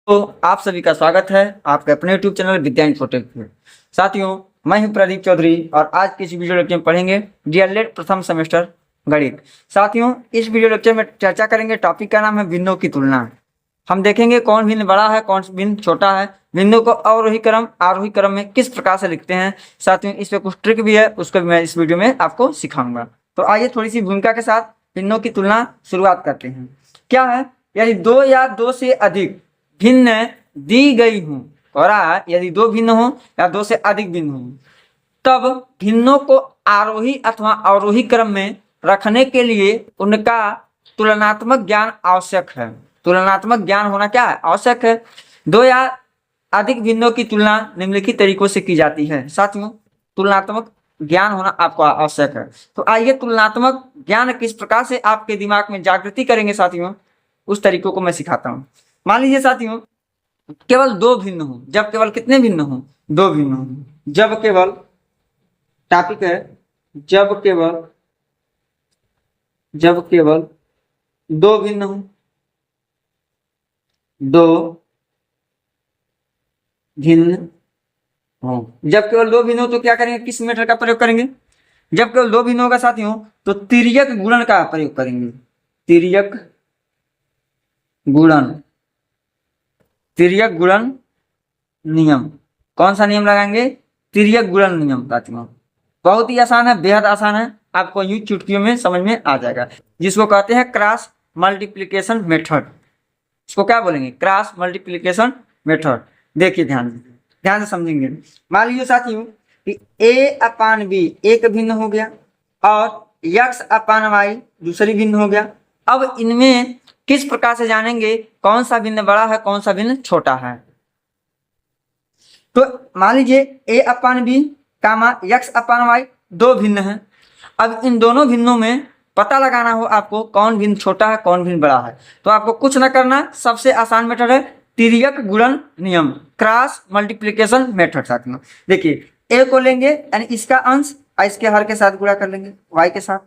तो आप सभी का स्वागत है आपके अपने यूट्यूब चैनल विद्या इन्फोटेक में। साथियों, मैं हूं प्रदीप चौधरी और आज की इस वीडियो लेक्चर में पढ़ेंगे डीएलएड प्रथम सेमेस्टर गणित। साथियों, इस वीडियो लेक्चर में चर्चा करेंगे, टॉपिक का नाम है भिन्नों की तुलना। हम देखेंगे कौन भिन्न बड़ा है, कौन भिन्न छोटा है, भिन्नों को अवरोही क्रम आरोही क्रम में किस प्रकार से लिखते हैं। साथियों, इस पर कुछ ट्रिक भी है, उसको भी मैं इस वीडियो में आपको सिखाऊंगा। तो आइए थोड़ी सी भूमिका के साथ भिन्नों की तुलना शुरुआत करते हैं। क्या है? यदि दो या दो से अधिक भिन्न दी गई हूं, और यदि दो भिन्न हो या दो से अधिक भिन्न हो, तब भिन्नों को आरोही अथवा अवरोही क्रम में रखने के लिए उनका तुलनात्मक ज्ञान आवश्यक है। तुलनात्मक ज्ञान होना क्या है? आवश्यक है। दो या अधिक भिन्नों की तुलना निम्नलिखित तरीकों से की जाती है। साथियों, तुलनात्मक ज्ञान होना आपको आवश्यक है। तो आइए तुलनात्मक ज्ञान किस प्रकार से आपके दिमाग में जागृति करेंगे साथियों, उस तरीकों को मैं सिखाता हूँ। मान लीजिए साथियों, केवल दो भिन्न हो। जब केवल कितने भिन्न हो? दो भिन्न हो। जब केवल, टॉपिक है जब केवल दो भिन्न हो, दो भिन्न हो। जब केवल दो भिन्न हो तो क्या करेंगे? किस मेथड का प्रयोग करेंगे? जब केवल दो भिन्न होगा साथियों तो तिर्यक गुणन का प्रयोग करेंगे। तिर्यक गुणन, तिर्यक गुणन नियम। कौन सा नियम लगाएंगे? तिर्यक गुणन नियम। साथियों, बहुत ही आसान है, बेहद आसान है, आपको यूं चुटकियों में समझ में आ जाएगा, जिसको कहते हैं क्रॉस मल्टीप्लिकेशन मेथड। इसको क्या बोलेंगे? Cross multiplication method. देखिए ध्यान से समझेंगे। मान लीजिए साथियों कि ए अपान बी एक भिन्न हो गया और यक्स अपान वाई दूसरी भिन्न हो गया। अब इनमें किस प्रकार से जानेंगे कौन सा भिन्न बड़ा है, कौन सा भिन्न छोटा है? तो मान लीजिए ए अपान B comma x upon y दो भिन्न है। अब इन दोनों भिन्नों में पता लगाना हो आपको कौन भिन्न छोटा है, कौन भिन्न बड़ा है। तो आपको कुछ ना करना, सबसे आसान मेथड है तिर्यक गुणन नियम, क्रॉस मल्टीप्लिकेशन मेथड। साथियों देखिए, ए को लेंगे यानी इसका अंश इसके हर के साथ गुणा कर लेंगे वाई के साथ,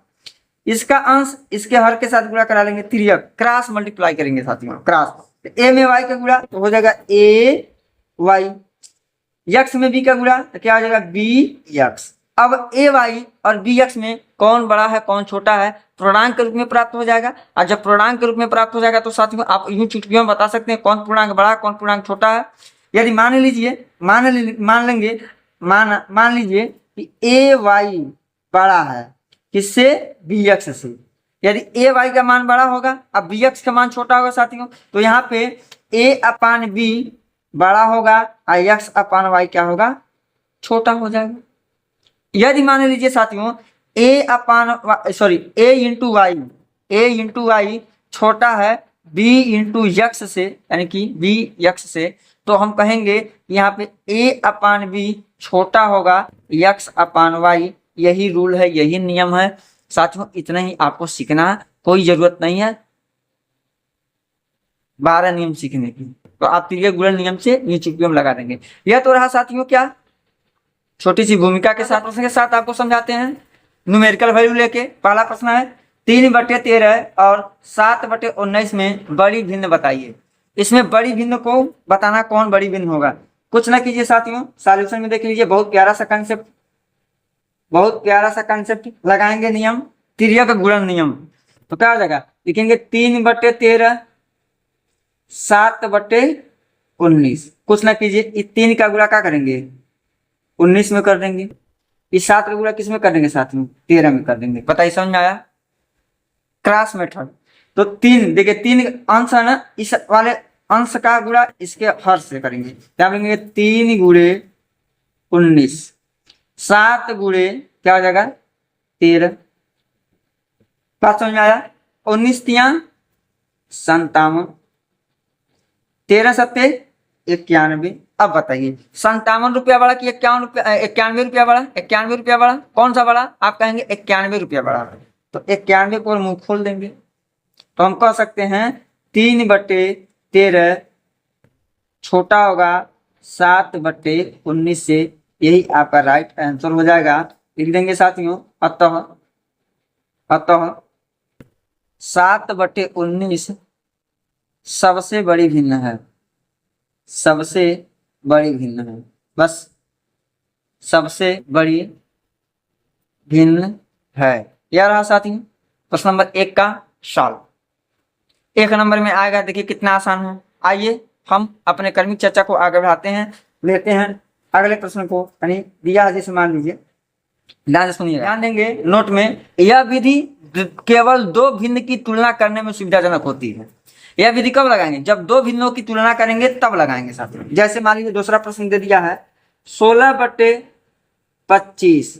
इसका अंश इसके हर के साथ गुणा करा लेंगे, तिर्यक क्रॉस मल्टीप्लाई करेंगे साथियों। क्रॉस ए में वाई का गुणा तो हो जाएगा ए वाई, यक्स में बी का गुणा तो क्या हो जाएगा? बी यक्स। अब ए वाई और बी एक्स में कौन बड़ा है, कौन छोटा है, पूर्णांक के रूप में प्राप्त हो जाएगा। और जब पूर्णांक के रूप में प्राप्त हो जाएगा तो साथियों आप यूं चुटकियों में बता सकते हैं कौन पूर्णांक बड़ा है, कौन पूर्णांक छोटा है। यदि मान लीजिए कि ए वाई बड़ा है किससे? बी एक्स से। यदि ए वाई का मान बड़ा होगा, अब बी एक्स का मान छोटा होगा साथियों, तो यहाँ पे ए अपान बी बड़ा होगा और यक्स अपान वाई क्या होगा? छोटा हो जाएगा। यदि मान लीजिए साथियों ए इंटू वाई छोटा है बी इंटू यक्स से, यानी कि बी यक्स से, तो हम कहेंगे यहाँ पे ए अपान बी छोटा होगा यक्स अपान वाई। यही रूल है, यही नियम है साथियों। इतना ही आपको सीखना है, कोई जरूरत नहीं है 12 नियम सीखने की। तो आप तिर्यक गुणन नियम से ये चुटकियों में लगा देंगे। यह तो रहा साथियों क्या, छोटी सी भूमिका के साथ प्रश्न के साथ आपको समझाते हैं न्यूमेरिकल वैल्यू लेके। पहला प्रश्न है 3/13 और 7/19 में बड़ी भिन्न बताइए। इसमें बड़ी भिन्न को बताना, कौन बड़ी भिन्न होगा। कुछ ना कीजिए साथियों, सॉल्यूशन में देख लीजिए, बहुत प्यारा सा कंसेप्ट लगाएंगे नियम, तिर्यक गुणन नियम। तो क्या हो जाएगा? लिखेंगे 3/13 7/19। कुछ ना कीजिए, इस 3 का गुणा क्या करेंगे? 19 में कर देंगे। इस 7 का गुणा किस में कर देंगे साथियों? 13 में कर देंगे। बताइए, समझ में आया? Cross method. तो 3 देखिए, 3 अंश है ना, इस वाले अंश का गुणा इसके हर से करेंगे। क्या बोलेंगे? 3 गुणे 19, 7 गुणे क्या हो जाएगा? 13। बात समझ में आया? 19 तिया 57, 13 सत्ते 91। अब बताइए 57 रुपया बड़ा कि 91 रुपया बड़ा? 91 रुपया बड़ा। कौन सा बड़ा? आप कहेंगे 91 रुपया बड़ा। तो 91 को मुंह खोल देंगे, तो हम कह सकते हैं 3/13 छोटा होगा 7/19 से। यही आपका राइट आंसर हो जाएगा। लिख देंगे साथियों, अतः 7/19 सबसे बड़ी भिन्न है। सबसे बड़ी भिन्न है, बस सबसे बड़ी भिन्न है। यह रहा साथियों प्रश्न नंबर 1 का सॉल्व। 1 नंबर में आएगा, देखिए कितना आसान है। आइए हम अपने कर्मिक चर्चा को आगे बढ़ाते हैं, लेते हैं अगले प्रश्न को। यानी दिया जैसे मान लीजिए, ध्यान से सुनिए, ध्यान देंगे नोट में। यह विधि केवल दो भिन्न की तुलना करने में सुविधाजनक होती है। यह विधि कब लगाएंगे? जब दो भिन्नों की तुलना करेंगे तब लगाएंगे साथियों। जैसे मान लीजिए दूसरा प्रश्न दे दिया है 16/25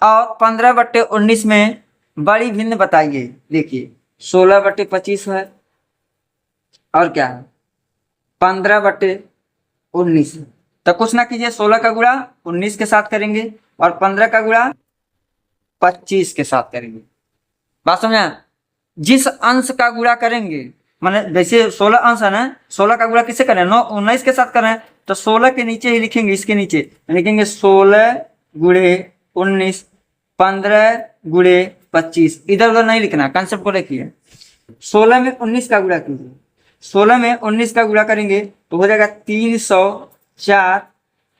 और 15/19 में बड़ी भिन्न बताइए। देखिए 16/25 है और क्या है 15/19 है। तो कुछ ना कीजिए, 16 का गुणा 19 के साथ करेंगे और 15 का गुणा 25 के साथ करेंगे। बात समझा? जिस अंश का गुणा करेंगे, माने जैसे 16 अंश है ना, 16 का गुणा किससे करें? 19 के साथ करें, तो 16 के नीचे ही लिखेंगे, इसके नीचे लिखेंगे 16 गुणे 19, 15 गुणे 25। इधर उधर नहीं लिखना, कंसेप्ट को देखिए। 16 में 19 का गुणा कीजिए, 16 में 19 का गुणा करेंगे तो हो जाएगा 304।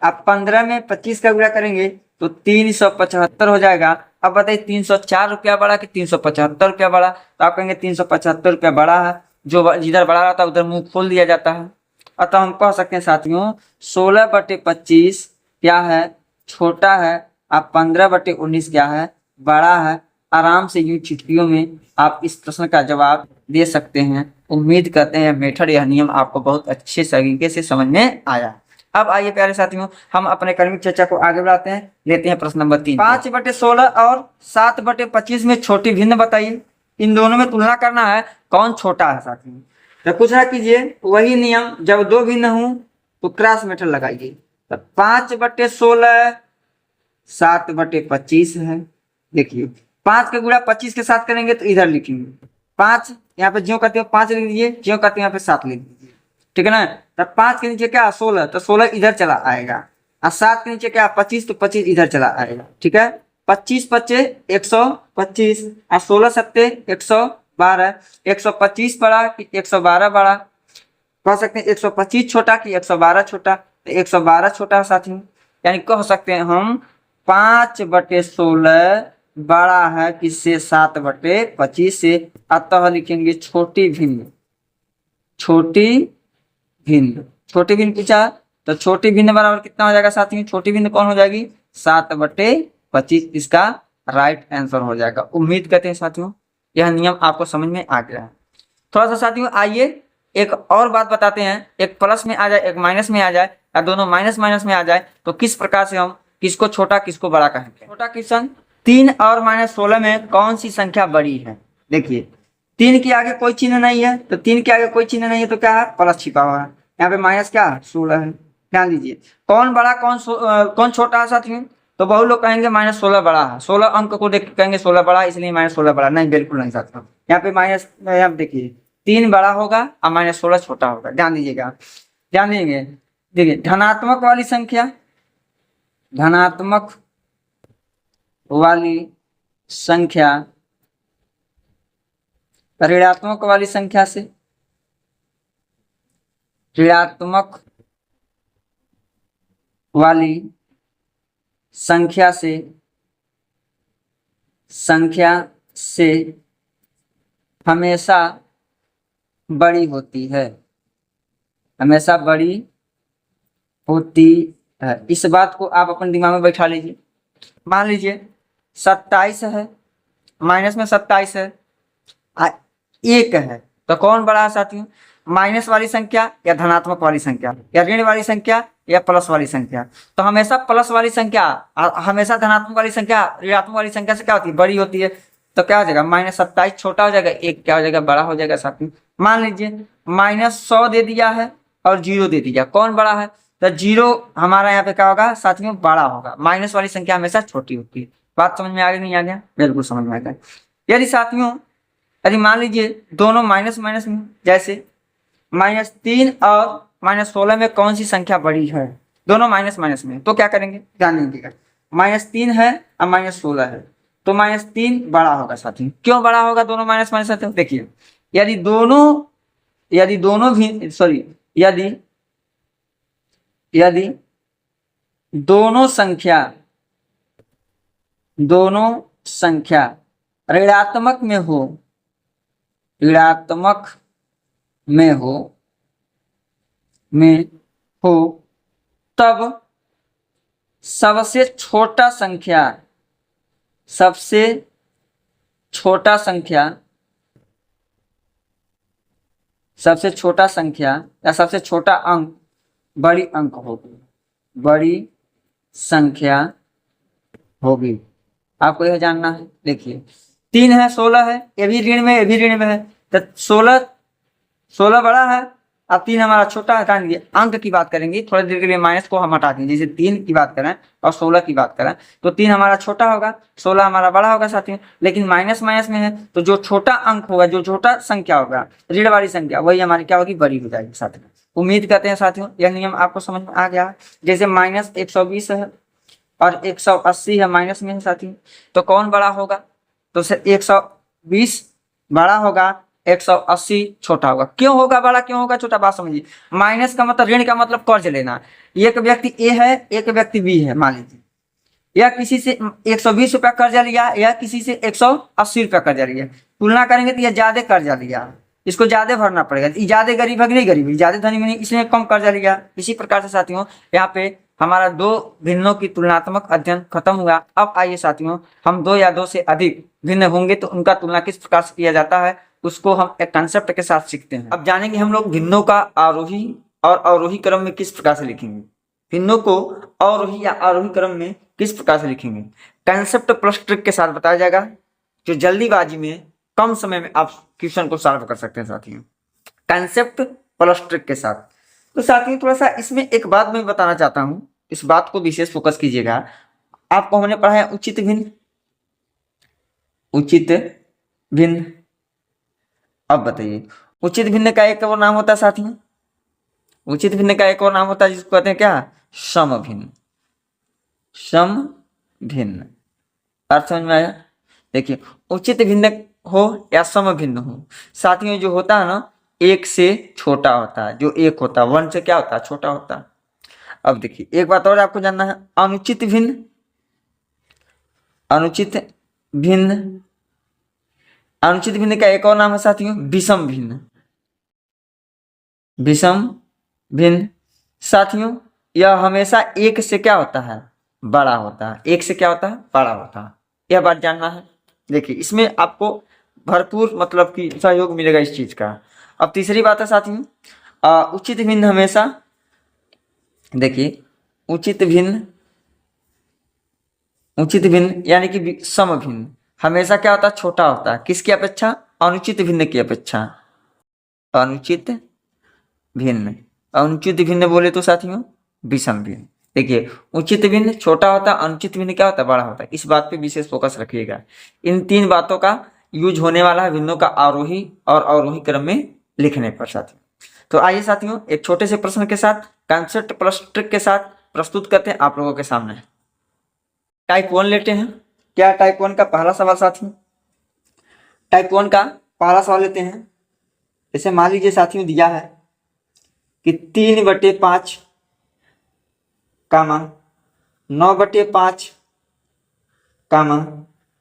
अब 15 में 25 का गुणा करेंगे तो 375 हो जाएगा। अब बताइए 304 रुपया बड़ा कि 375 रुपया बड़ा? तो आप कहेंगे 375 रुपया बड़ा है, जो जिधर बड़ा रहता है उधर मुंह खोल दिया जाता है। अतः हम कह सकते हैं साथियों 16/25 क्या है? छोटा है। अब 15/19 क्या है? बड़ा है। आराम से यूं चुटकियों में आप इस प्रश्न का जवाब दे सकते हैं। उम्मीद करते हैं मेथड, यह नियम आपको बहुत अच्छे तरीके से समझ में आया। अब आइए प्यारे साथियों, हम अपने कर्मिक चर्चा को आगे बढ़ाते हैं, लेते हैं प्रश्न नंबर 3। 5/16 और 7/25 में छोटी भिन्न बताइए। इन दोनों में तुलना करना है, कौन छोटा है साथियों। तो कुछ ना कीजिए, वही नियम, जब दो भिन्न हो तो क्रॉस मेथड लगाइए। तो 5/16 7/25 है। देखिए 5 का गुणा 25 के साथ करेंगे तो इधर लिखेंगे 5, यहाँ पे ज्यों करते हो 5 लिख दीजिए, ज्यों करते हो यहाँ पे 7 लिख दीजिए, ठीक है ना। तब 5 के नीचे क्या 16, तो 16 इधर चला आएगा। और 7 के नीचे क्या 25, तो 25 इधर चला आएगा, ठीक है। 25 25 125 और 16 7 112। 125 बड़ा कि 112 बड़ा? कह सकते हैं 125 छोटा कि 112 छोटा? तो 112 छोटा साथियों। यानी कह सकते हैं हम 5/16 बड़ा है किससे? 7/25 से। अतः लिखेंगे छोटी भिन्न। छोटी भिन्न, छोटी भिन्न पूछा तो छोटी भिन्न बराबर कितना हो जाएगा साथियों? छोटी भिन्न कौन हो जाएगी? 7/25। इसका राइट आंसर हो जाएगा। उम्मीद करते हैं साथियों यह नियम आपको समझ में आ गया है। थोड़ा सा साथियों आइए एक और बात बताते हैं। एक प्लस में आ जाए, एक माइनस में आ जाए, या दोनों माइनस माइनस में आ जाए तो किस प्रकार से हम किसको छोटा किसको बड़ा कहेंगे। छोटा क्वेश्चन, 3 और -16 में कौन सी संख्या बड़ी है? देखिए 3 के आगे कोई चिन्ह नहीं है, तो 3 के आगे कोई चिन्ह नहीं है तो क्या है? प्लस छिपा हुआ है। यहाँ पे माइनस क्या है? 16 है। ध्यान दीजिए कौन बड़ा कौन छोटा है साथियों? तो बहुत लोग कहेंगे -16 बड़ा है, 16 अंक को देख के कहेंगे 16 बड़ा इसलिए -16 बड़ा। नहीं, बिल्कुल नहीं साथियों। यहाँ पे माइनस, यहाँ देखिए 3 बड़ा होगा और -16 छोटा होगा। ध्यान दीजिएगा, ध्यान देंगे। देखिए धनात्मक वाली संख्या, धनात्मक वाली संख्या ऋणात्मक वाली संख्या से, ऋणात्मक वाली संख्या से हमेशा बड़ी होती है, हमेशा बड़ी होती है। इस बात को आप अपने दिमाग में बैठा लीजिए। मान लीजिए 27 है, माइनस में 27 है, 1 है, तो कौन बड़ा है साथियों? माइनस वाली संख्या या धनात्मक वाली संख्या, या ऋण वाली संख्या या प्लस वाली संख्या? तो हमेशा प्लस वाली संख्या, हमेशा धनात्मक वाली संख्या ऋणात्मक वाली संख्या से क्या होती है? बड़ी होती है। तो क्या हो जाएगा? -27 छोटा हो जाएगा, 1 क्या हो जाएगा? बड़ा हो जाएगा साथियों। मान लीजिए -100 दे दिया है और 0 दे दिया, कौन बड़ा है? तो 0 हमारा यहाँ पे क्या होगा साथियों? बड़ा होगा। माइनस वाली संख्या हमेशा छोटी होती है। बात समझ में आ गई नहीं आ गया? बिल्कुल समझ में आ गया। यदि साथियों यदि मान लीजिए दोनों माइनस माइनस में, जैसे -3 और -16 में कौन सी संख्या बड़ी है? दोनों माइनस माइनस में, तो क्या करेंगे? ध्यान दीजिएगा। -3 है और -16 है, तो -3 बड़ा होगा साथियों। क्यों बड़ा होगा? दोनों माइनस माइनस है। देखिए यदि दोनों भी सॉरी, यदि यदि दोनों संख्या ऋणात्मक में हो, ऋणात्मक में हो तब सबसे छोटा संख्या या सबसे छोटा अंक बड़ी अंक होगी, बड़ी संख्या होगी। आपको यह जानना है। देखिए 3 है, 16 है, ये भी ऋण में, ये भी ऋण में है, तो 16 बड़ा है, अब 3 हमारा छोटा हटा देंगे। अंक की बात करेंगे थोड़ी देर के लिए, माइनस को हम हटा देंगे। जैसे 3 की बात करें और 16 की बात करें तो 3 हमारा छोटा होगा, 16 हमारा बड़ा होगा साथियों। लेकिन माइनस में है तो जो छोटा अंक होगा, जो छोटा संख्या होगा, ऋण वाली संख्या, वही हमारी क्या होगी, बड़ी हो जाएगी साथियों। उम्मीद करते हैं साथियों यह नियम आपको समझ में आ गया। जैसे माइनस 120 है और 180 है, माइनस में है साथियों, तो कौन बड़ा होगा, तो 120 बड़ा होगा, 180 छोटा होगा। क्यों होगा बड़ा, क्यों होगा छोटा, बात समझिए। माइनस का मतलब, ऋण का मतलब कर्ज लेना। एक व्यक्ति ए है, एक व्यक्ति बी है, मान लीजिए, या किसी से 120 रुपया कर्जा लिया या किसी से 180 रुपया कर्जा लिया, तुलना करेंगे तो यह ज्यादा कर्जा लिया, इसको ज्यादा भरना पड़ेगा। ज्यादा गरीब है कि नहीं गरीब, ज्यादा धनी नहीं, इसलिए कम कर्जा लिया। इसी प्रकार से साथियों यहाँ पे हमारा दो भिन्नों की तुलनात्मक अध्ययन खत्म हुआ। अब आइए साथियों, हम दो या दो से अधिक भिन्न होंगे तो उनका तुलना किस प्रकार से किया जाता है, उसको हम एक कंसेप्ट के साथ सीखते हैं। अब जानेंगे हम लोग भिन्नों का आरोही और अवरोही क्रम में किस प्रकार से लिखेंगे। भिन्नों को अवरोही या आरोही क्रम में किस प्रकार से लिखेंगे, कंसेप्ट प्लस ट्रिक के साथ बताया जाएगा, जो जल्दीबाजी में कम समय में आप क्वेश्चन को सॉल्व कर सकते हैं साथियों, कंसेप्ट प्लस ट्रिक के साथ। तो साथियों थोड़ा सा इसमें एक बात मैं बताना चाहता हूं, इस बात को विशेष फोकस कीजिएगा। आपको हमने पढ़ा है उचित भिन्न, उचित भिन्न। अब बताइए उचित भिन्न का एक और नाम होता है साथियों, उचित भिन्न का एक और नाम होता है जिसको कहते हैं क्या, सम भिन्न। सम भिन्न अर्थ समझ में आया। देखिए उचित भिन्न हो या सम भिन्न हो साथियों, जो होता है ना एक से छोटा होता है, जो एक होता है 1 से क्या होता है, छोटा होता है। अब देखिए एक बात और आपको जानना है, अनुचित भिन्न, अनुचित भिन्न, अनुचित भिन्न का एक और नाम है साथियों विषम भिन्न, विषम भिन्न। साथियों यह हमेशा एक से क्या होता है, बड़ा होता है, एक से क्या होता है, बड़ा होता है, यह बात जानना है। देखिए इसमें आपको भरपूर मतलब कि सहयोग मिलेगा इस चीज का। अब तीसरी बात है साथियों, उचित भिन्न हमेशा, देखिए उचित भिन्न, उचित भिन्न यानी कि सम भिन्न हमेशा क्या होता है, छोटा होता है, किसकी अपेक्षा, अनुचित भिन्न की अपेक्षा। अनुचित भिन्न, अनुचित भिन्न बोले तो साथियों विषम भिन्न। देखिए उचित भिन्न छोटा होता है, अनुचित भिन्न क्या होता है, बड़ा होता है। इस बात पे विशेष फोकस रखिएगा। इन 3 बातों का यूज होने वाला है भिन्नों का आरोही और अवरोही क्रम में लिखने पर साथियों। तो आइए साथियों एक छोटे से प्रश्न के साथ कंसेप्ट प्लस ट्रिक के साथ प्रस्तुत करते हैं आप लोगों के सामने। टाइप 1 लेते हैं। क्या टाइप 1 का पहला सवाल साथियों, टाइप 1 का पहला सवाल लेते हैं। जैसे मान लीजिए साथियों दिया है कि 3/5 कामा 9/5 कामा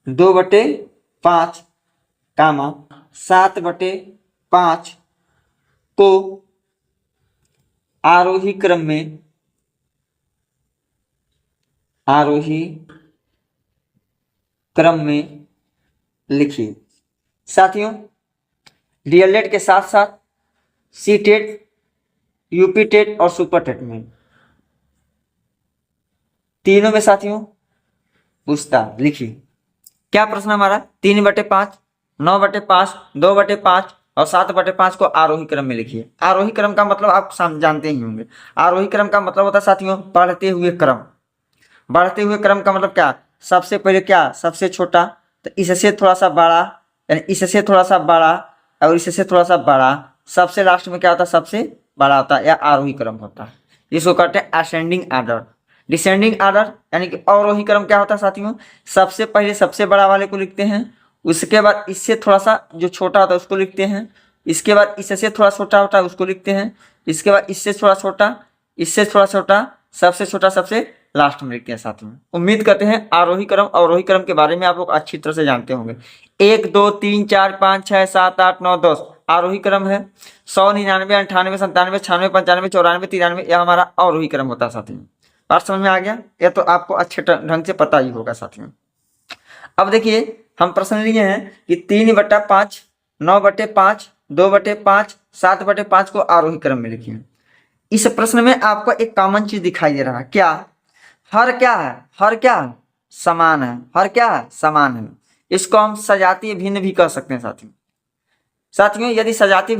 2/5 कामा 7/5 को आरोही क्रम में, आरोही क्रम में लिखिए। साथियों डीएलएड के साथ साथ सी टेट, यूपी टेट और सुपर टेट में तीनों में साथियों पूछता, लिखिए क्या प्रश्न हमारा, 3/5, 9/5, 2/5 और 7/5 को आरोही क्रम में लिखिए। आरोही क्रम का मतलब आप जानते ही होंगे, आरोही क्रम का मतलब होता है साथियों बढ़ते हुए क्रम। बढ़ते हुए क्रम का मतलब क्या, सबसे पहले क्या, सबसे छोटा, तो इससे थोड़ा सा बड़ा, यानी इससे थोड़ा सा बड़ा और इससे थोड़ा सा बड़ा, सबसे लास्ट में क्या होता है, सबसे बड़ा होता है, या आरोही क्रम होता है। इसको कहते हैं असेंडिंग आर्डर। डिसेंडिंग आर्डर यानी कि अवरोही क्रम क्या होता है साथियों, सबसे पहले सबसे बड़ा वाले को लिखते हैं, उसके बाद इससे थोड़ा सा जो छोटा होता है उसको लिखते हैं, इसके बाद इससे थोड़ा छोटा होता है उसको लिखते हैं, इसके बाद इससे थोड़ा छोटा, इससे थोड़ा छोटा, सबसे लास्ट में लिखते हैं साथियों। उम्मीद करते हैं आरोही क्रम अवरोही क्रम के बारे में आप लोग अच्छी तरह से जानते होंगे। 1 2 3 4 5 6 7 8 9 10 आरोही क्रम है। 100 99 98 97 96 95 94 93 यह हमारा अवरोही क्रम होता है साथियों। बात समझ में आ गया? यह तो आपको अच्छे ढंग से पता ही होगा साथियों। अब देखिए हम प्रश्न लिए हैं कि 3/5, 9/5, 2/5, 7/5 को आरोही क्रम में लिखिए। इस प्रश्न में आपको एक कॉमन चीज दिखाई दे रहा है, क्या? हर क्या है? हर क्या है? समान है। हर क्या है? समान है। इसको हम सजातीय भिन्न भी कह सकते हैं साथियों। यदि सजातीय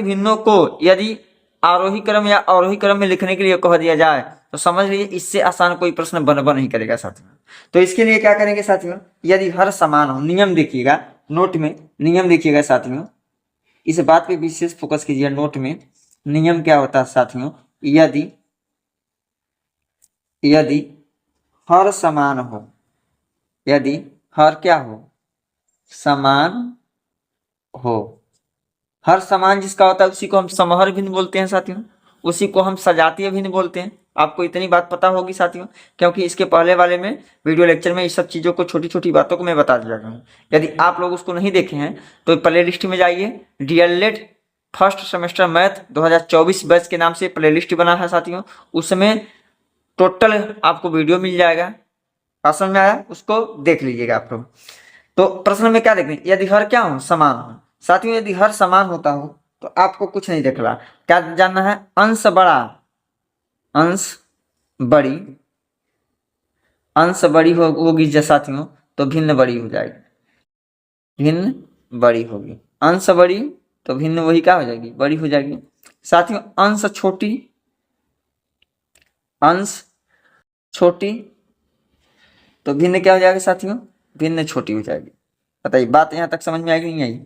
भिन्नों को यदि आरोही क्रम या अवरोही क्रम में लिखने के लिए कह दिया जाए तो समझ लीजिए इससे आसान कोई प्रश्न बन नहीं करेगा साथियों। तो इसके लिए क्या करेंगे साथियों, यदि हर समान हो, नियम देखिएगा, नोट में नियम देखिएगा साथियों, इस बात पे विशेष फोकस कीजिए। नोट में नियम क्या होता है साथियों, यदि हर समान हो, यदि हर क्या हो? समान हो। हर समान जिसका होता है उसी को हम समहर भिन्न बोलते हैं साथियों, उसी को हम सजातीय भिन्न बोलते हैं। आपको इतनी बात पता होगी साथियों, क्योंकि इसके पहले वाले में वीडियो लेक्चर में इस सब चीज़ों को, छोटी छोटी बातों को मैं बता दिया हूँ। यदि आप लोग उसको नहीं देखे हैं तो प्ले लिस्ट में जाइए, DElEd first semester math 2024 batch के नाम से प्ले लिस्ट बना है साथियों। उसमें टोटल आपको वीडियो मिल जाएगा। समझ में आया? उसको देख लीजिएगा आप लोग। तो प्रश्न में क्या देखने, यदि हर क्या हो? समान हो। साथियों यदि हर समान होता हो तो आपको कुछ नहीं देखना, क्या जानना है? अंश बड़ा, अंश बड़ी होगी जैसे साथियों तो भिन्न बड़ी हो जाएगी, भिन्न बड़ी होगी। अंश बड़ी तो भिन्न वही क्या हो जाएगी? बड़ी हो जाएगी साथियों। अंश छोटी तो भिन्न क्या हो जाएगा साथियों? भिन्न छोटी हो जाएगी। बताइए बात यहाँ तक समझ में आएगी नहीं आई?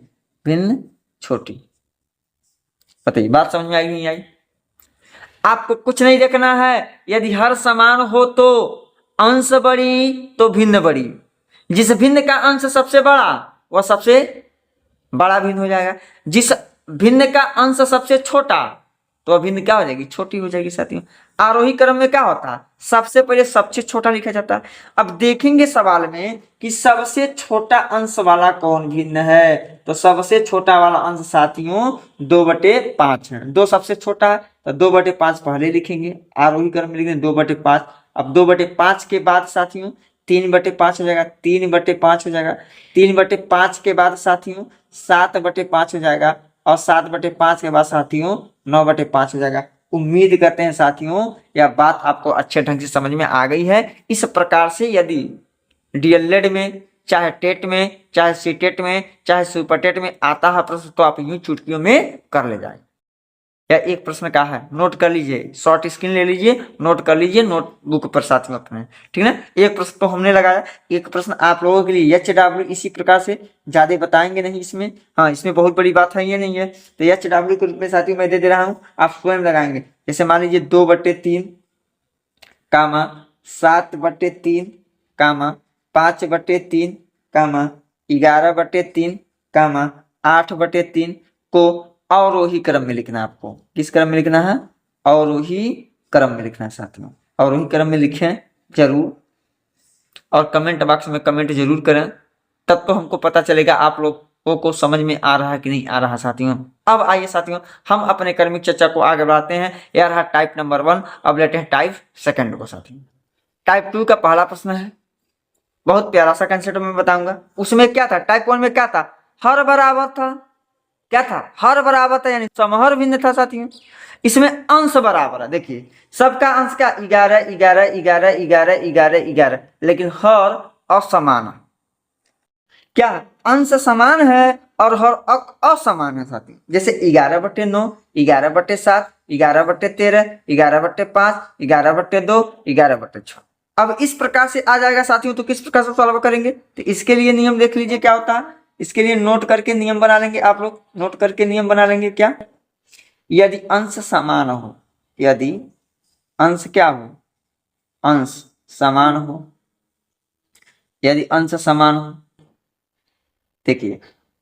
भिन्न छोटी, बताइए बात समझ में आएगी नहीं आई? आपको कुछ नहीं देखना है। यदि हर समान हो तो अंश बड़ी तो भिन्न बड़ी, जिस भिन्न का अंश सबसे बड़ा वह सबसे बड़ा भिन्न हो जाएगा, जिस भिन्न का अंश सबसे छोटा तो भिन्न क्या हो जाएगी? छोटी हो जाएगी साथियों। आरोही क्रम में क्या होता है? सबसे पहले सबसे छोटा लिखा जाता है। अब देखेंगे सवाल में कि सबसे छोटा अंश वाला कौन भिन्न है, तो सबसे छोटा वाला अंश साथियों 2/5 है। 2 सबसे छोटा है तो 2/5 पहले लिखेंगे, आरोही क्रम में लिखेंगे 2/5। अब 2/5 के बाद साथियों 3/5 हो जाएगा, 3/5 हो जाएगा, 3/5 के बाद साथियों 7/5 हो जाएगा, और 7/5 के बाद साथियों 9/5 हो जाएगा। उम्मीद करते हैं साथियों यह बात आपको अच्छे ढंग से समझ में आ गई है। इस प्रकार से यदि डीएलएड में, चाहे टेट में, चाहे सीटेट में, चाहे सुपर टेट में आता है प्रश्न तो आप यूं चुटकियों में कर ले जाए। यह एक प्रश्न का है, नोट कर लीजिए, शॉर्ट स्क्रीन ले लीजिए, नोट कर लीजिए नोटबुक पर साथियों अपने, ठीक है ना। एक प्रश्न तो हमने लगाया, एक प्रश्न आप लोगों के लिए HW इसी प्रकार से ज्यादा बताएंगे नहीं इसमें। हाँ इसमें बहुत बड़ी बात है ये नहीं है, तो HW के रूप में साथियों मैं दे दे रहा हूँ, आप स्वयं लगाएंगे। जैसे मान लीजिए 2/3 कामा 7/3 कामा 5/3 कामा 11/3 कामा 8/3 को अवरोही क्रम में लिखना है। आपको किस क्रम में लिखना है? अवरोही क्रम में लिखना है साथियों। अवरोही क्रम में लिखें जरूर, और कमेंट बॉक्स में कमेंट जरूर करें, तब तो हमको पता चलेगा आप लोगों को समझ में आ रहा है कि नहीं आ रहा साथियों। अब आइए साथियों हम अपने क्रमिक चर्चा को आगे बढ़ाते हैं। यह रहा टाइप नंबर 1, अब लेते हैं टाइप सेकंड को साथियों। टाइप 2 का पहला प्रश्न है, बहुत प्यारा सा कंसेप्ट मैं बताऊंगा। उसमें क्या था? टाइप 1 में क्या था? हर बराबर था। क्या था? हर बराबर था, यानी समहर भिन्न था साथियों। इसमें अंश बराबर है, देखिए सबका अंश का 11 11 11 11 11 11, लेकिन हर असमान है। क्या अंश समान है और हर असमान है साथियों। जैसे 11/9, 11/7, 11/13, 11/5, 11/2, 11/6। अब इस प्रकार से आ जाएगा साथियों, तो किस प्रकार से सॉल्व करेंगे? तो इसके लिए नियम देख लीजिए क्या होता है। इसके लिए नोट करके नियम बना लेंगे, आप लोग नोट करके नियम बना लेंगे। क्या? यदि अंश समान हो, यदि अंश क्या हो? अंश समान हो, यदि अंश समान हो, देखिए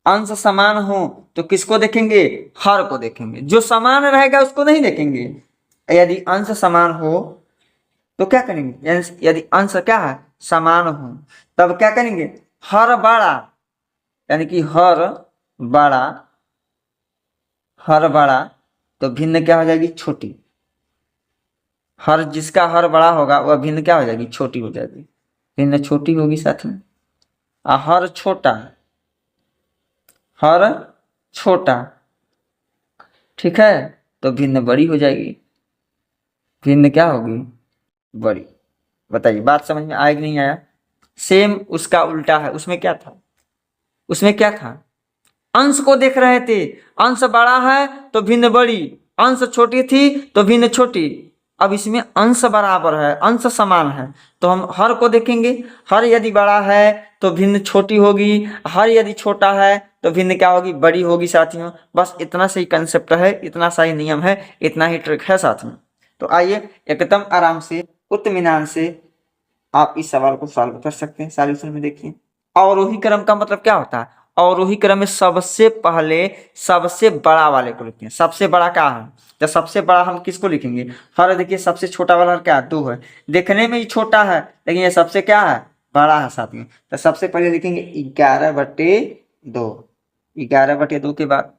अंश समान हो तो किसको देखेंगे, हर को देखेंगे, जो समान रहेगा उसको नहीं देखेंगे। यदि अंश समान हो तो क्या करेंगे, यदि अंश क्या है, समान हो, तब क्या करेंगे, हर बड़ा, यानी कि बड़ा हर बड़ा तो भिन्न क्या हो जाएगी, छोटी। हर जिसका हर बड़ा होगा वह भिन्न क्या हो जाएगी, छोटी हो जाएगी, भिन्न छोटी होगी साथ में। हर छोटा, हर छोटा, ठीक है, तो भिन्न बड़ी हो जाएगी, भिन्न क्या होगी, बड़ी। बताइए बात समझ में आया कि नहीं आया। सेम उसका उल्टा है, उसमें क्या था, उसमें क्या था, अंश को देख रहे थे, अंश बड़ा है तो भिन्न बड़ी, अंश छोटी थी तो भिन्न छोटी। अब इसमें अंश बराबर है, अंश समान है, तो हम हर को देखेंगे, हर यदि बड़ा है तो भिन्न छोटी होगी, हर यदि छोटा है तो भिन्न क्या होगी, बड़ी होगी साथियों। बस इतना सही कंसेप्ट है, इतना सही नियम है, इतना ही ट्रिक है साथियों। तो आइए एकदम आराम से इत्मीनान से आप इस सवाल को सॉल्व कर सकते हैं। सॉल्यूशन में देखिए, अवरोही क्रम का मतलब क्या होता है, अवरोही क्रम में सबसे पहले सबसे बड़ा वाले को लिखते हैं। सबसे बड़ा क्या है, जब सबसे बड़ा हम किसको लिखेंगे, हर, देखिए सबसे छोटा वाला क्या है, 2 है, देखने में ही छोटा है लेकिन ये सबसे क्या है, बड़ा है साथियों। तो सबसे पहले लिखेंगे 11/2, 11/2 के बाद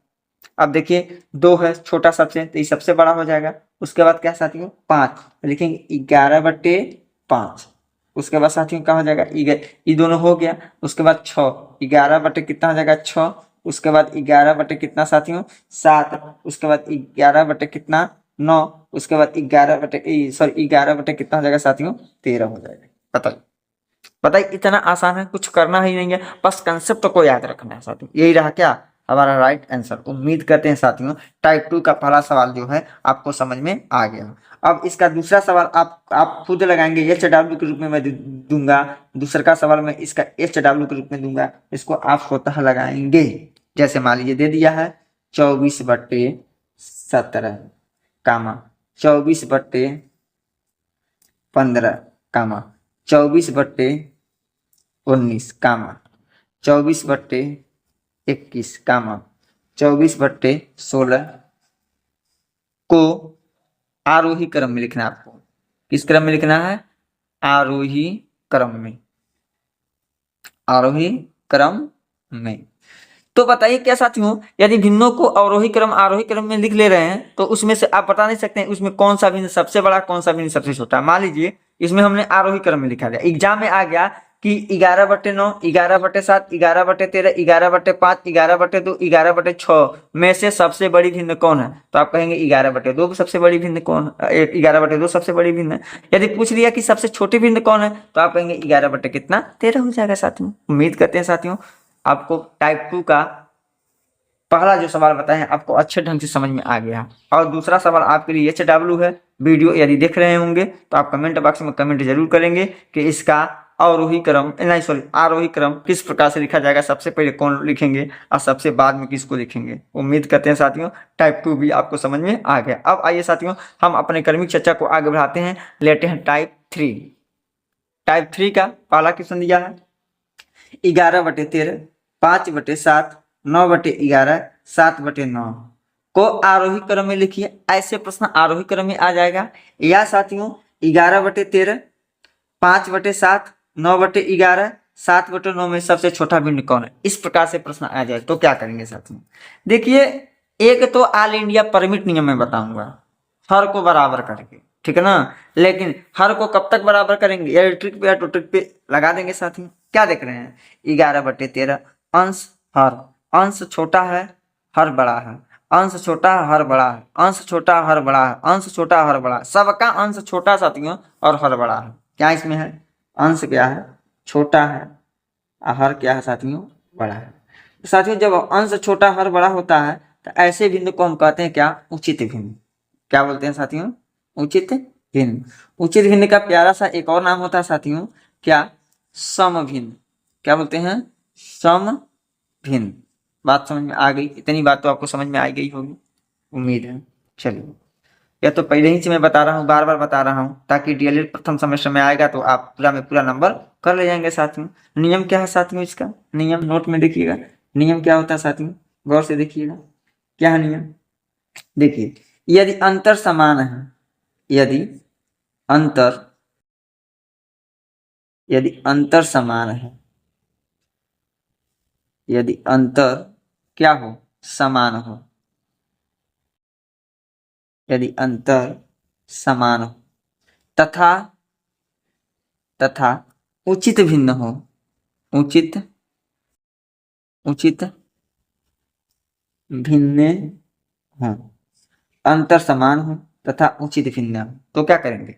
अब देखिए 2 है छोटा सबसे, तो ये सबसे बड़ा हो जाएगा। उसके बाद क्या साथियों, 5 लिखेंगे 11/5। उसके बाद साथियों क्या हो जाएगा, ये दोनों हो गया। उसके बाद 6, 11 कितना हो जाएगा, 6। उसके बाद 11 कितना साथियों, 7। उसके बाद 11 कितना, 9। उसके बाद 11 कितना हो जाएगा साथियों, 13 हो जाएगा। बताइए बताइए, इतना आसान है, कुछ करना ही नहीं है, बस कंसेप्ट को याद रखना है साथियों। यही रहा क्या हमारा राइट आंसर। उम्मीद करते हैं साथियों टाइप 2 का पहला सवाल जो है आपको समझ में आ गया। अब इसका दूसरा सवाल आप खुद लगाएंगे, HW के रूप में मैं दूंगा। दूसरा का सवाल मैं इसका HW के रूप में दूंगा, इसको आप स्वतः लगाएंगे। जैसे मान लीजिए दे दिया है 24/17 कामा 24/15 कामा 24/19 कामा 24/21 कामा 24/16 को आरोही क्रम में लिखना है आपको। किस क्रम में लिखना है, आरोही क्रम में, आरोही क्रम में। तो बताइए क्या साथियों, यदि भिन्नों को अवरोही क्रम आरोही क्रम में लिख ले रहे हैं तो उसमें से आप बता नहीं सकते हैं उसमें कौन सा भिन्न सबसे बड़ा, कौन सा भिन्न सबसे छोटा। मान लीजिए इसमें हमने आरोही क्रम में लिखा गया, एग्जाम में आ गया कि 11/9, 11/7, 11/13, 11/5, 11/2, 11/6 में से सबसे बड़ी भिन्न कौन है, तो आप कहेंगे 11/2 सबसे बड़ी भिन्न कौन है, 11/2 सबसे बड़ी भिन्न है। यदि पूछ लिया कि सबसे छोटी भिन्न कौन है तो आप कहेंगे 11/13 हो जाएगा साथियों। उम्मीद करते हैं साथियों आपको टाइप 2 का पहला जो सवाल बताएं आपको अच्छे ढंग से समझ में आ गया। और दूसरा सवाल आपके लिए HW है। वीडियो यदि देख रहे होंगे तो आप कमेंट बॉक्स में कमेंट जरूर करेंगे कि इसका आरोही क्रम किस प्रकार से लिखा जाएगा, सबसे पहले कौन लिखेंगे और सबसे बाद में किसको लिखेंगे। उम्मीद करते हैं साथियों टाइप 2 भी आपको समझ में आ गया। अब आइए साथियों हम अपने क्रमिक चर्चा को आगे बढ़ाते हैं, लेते हैं टाइप 3। टाइप 3 का पहला क्वेश्चन दिया है 11/13, 5/7, 9/11, 7/9 को आरोही क्रम में लिखिए। ऐसे प्रश्न आरोही क्रम में आ जाएगा। या साथियों 11/13, 5/7, 9/11, 7/9 में सबसे छोटा भिन्न कौन है, इस प्रकार से प्रश्न आ जाए तो क्या करेंगे साथियों। देखिए एक तो ऑल इंडिया परमिट नियम में बताऊंगा, हर को बराबर करके, ठीक है ना। लेकिन हर को कब तक बराबर करेंगे, या ट्रिक पे या टू ट्रिक पे लगा देंगे साथियों। क्या देख रहे हैं 11/13 अंश हर, अंश छोटा है हर बड़ा है, अंश छोटा है हर बड़ा है, अंश छोटा हर बड़ा है, अंश छोटा हर बड़ा है। सबका अंश छोटा साथियों और हर बड़ा है। क्या इसमें है, अंश क्या है छोटा है, हर क्या है साथियों बड़ा है। तो साथियों जब अंश छोटा हर बड़ा होता है तो ऐसे भिन्न को हम कहते हैं क्या, उचित भिन्न। क्या बोलते हैं साथियों, उचित भिन्न। उचित भिन्न का प्यारा सा एक और नाम होता है साथियों, क्या, सम भिन्न। क्या बोलते हैं, सम भिन्न। बात समझ में आ गई, इतनी बात तो आपको समझ में आ गई होगी उम्मीद है। चलिए यह तो पहले ही से मैं बता रहा हूँ, बार बार बता रहा हूँ, ताकि DLED प्रथम सेमेस्टर में आएगा तो आप पूरा में पूरा नंबर कर ले जाएंगे साथियों। नियम क्या है साथियों, इसका नियम नोट में देखिएगा नियम क्या होता है साथियों, गौर से देखिएगा। क्या है नियम? देखिए, यदि अंतर समान है, यदि अंतर यदि अंतर समान है, यदि अंतर क्या हो, समान हो, यदि अंतर समान हो तथा तथा उचित भिन्न हो, उचित उचित भिन्न हो, अंतर समान हो तथा उचित भिन्न हो, तो क्या करेंगे?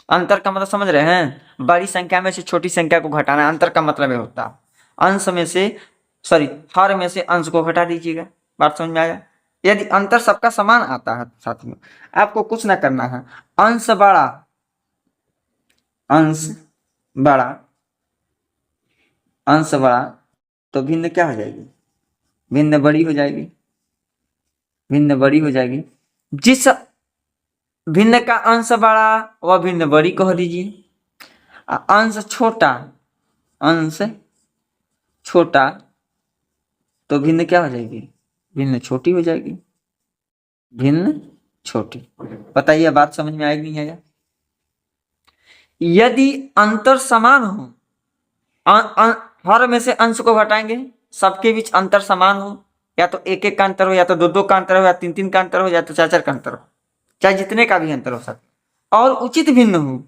अंतर का मतलब समझ रहे हैं? बड़ी संख्या में से छोटी संख्या को घटाना, अंतर का मतलब ये होता है। अंश में से सॉरी हर में से अंश को घटा दीजिएगा। बात समझ में आया? यदि अंतर सबका समान आता है साथियों, आपको कुछ ना करना है, अंश बड़ा, अंश बड़ा, अंश बड़ा तो भिन्न क्या हो जाएगी? भिन्न बड़ी हो जाएगी, भिन्न बड़ी हो जाएगी। जिस भिन्न का अंश बड़ा वह भिन्न बड़ी कह दीजिए। अंश छोटा, अंश छोटा तो भिन्न क्या हो जाएगी? भिन्न छोटी हो जाएगी, भिन्न छोटी। बताइए बात समझ में आएगी नहीं आएगा? यदि अंतर समान हो, हर में से अंश को घटाएंगे, सबके बीच अंतर समान हो, या तो एक एक का अंतर हो, या तो दो दो का अंतर हो, या तीन तीन का अंतर हो, या तो चार चार का अंतर हो, चाहे जितने का भी अंतर हो सकता, और उचित भिन्न हो।